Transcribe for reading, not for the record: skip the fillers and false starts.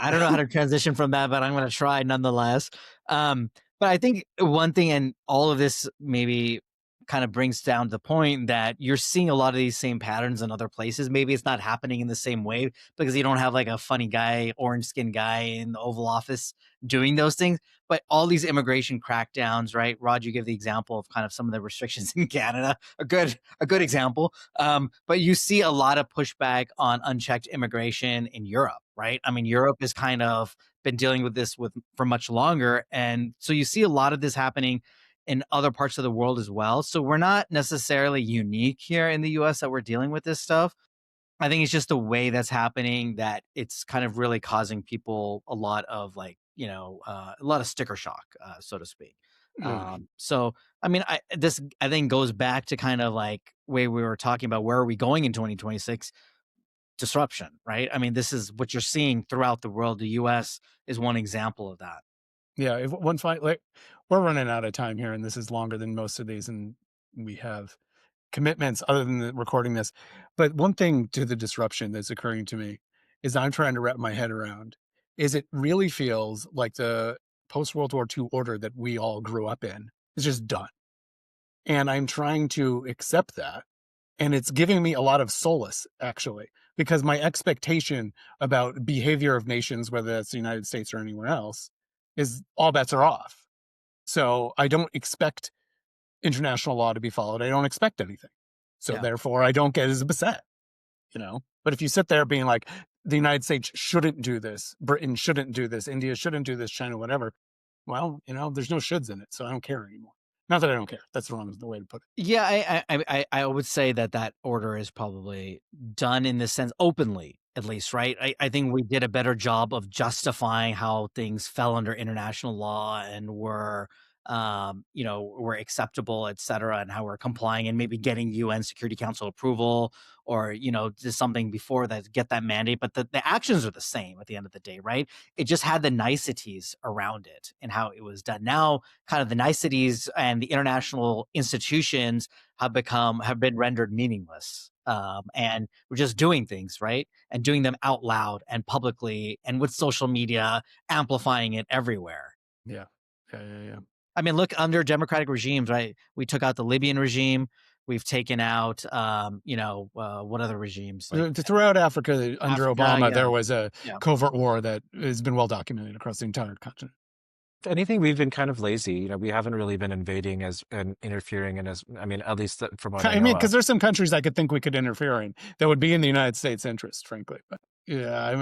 I don't know how to transition from that, but I'm going to try nonetheless. But I think one thing, and all of this maybe kind of brings down to the point that you're seeing a lot of these same patterns in other places. Maybe it's not happening in the same way because you don't have like a funny guy, orange skinned guy in the Oval Office doing those things. But all these immigration crackdowns, right? Rod, you give the example of kind of some of the restrictions in Canada, a good example. But you see a lot of pushback on unchecked immigration in Europe, right? I mean, Europe has kind of been dealing with this for much longer. And so you see a lot of this happening in other parts of the world as well. So we're not necessarily unique here in the US that we're dealing with this stuff. I think it's just the way that's happening that it's kind of really causing people a lot of like, a lot of sticker shock, so to speak. Yeah. So, I mean, I think goes back to kind of like way we were talking about where are we going in 2026 disruption, right? I mean, this is what you're seeing throughout the world. The US is one example of that. Yeah, if one fight like we're running out of time here, and this is longer than most of these, and we have commitments other than recording this. But one thing to the disruption that's occurring to me is I'm trying to wrap my head around is it really feels like the post World War II order that we all grew up in is just done. And I'm trying to accept that. And it's giving me a lot of solace, actually, because my expectation about behavior of nations, whether that's the United States or anywhere else, is all bets are off. So I don't expect international law to be followed. I don't expect anything. So Yeah. therefore, I don't get as upset, you know? But if you sit there being like, the United States shouldn't do this, Britain shouldn't do this, India shouldn't do this, China, whatever, well, there's no shoulds in it. So I don't care anymore. Not that I don't care. That's the way to put it. Yeah, I would say that order is probably done in this sense openly, at least, right? I think we did a better job of justifying how things fell under international law and were acceptable, et cetera, and how we're complying and maybe getting UN Security Council approval or, just something before that get that mandate. But the actions are the same at the end of the day, right? It just had the niceties around it and how it was done. Now, kind of the niceties and the international institutions have been rendered meaningless. And we're just doing things, right? And doing them out loud and publicly and with social media amplifying it everywhere. Yeah. Yeah. Yeah. Yeah. I mean, look, under democratic regimes, right? We took out the Libyan regime. We've taken out, what other regimes like Throughout Africa, under Africa? Obama, Yeah, there was a yeah. covert war that has been well documented across the entire continent. If anything, we've been kind of lazy. We haven't really been invading and interfering in I mean, at least from what I I know mean, because of. there's some countries I could think we could interfere in that would be in the United States' interest, frankly. But yeah, I mean,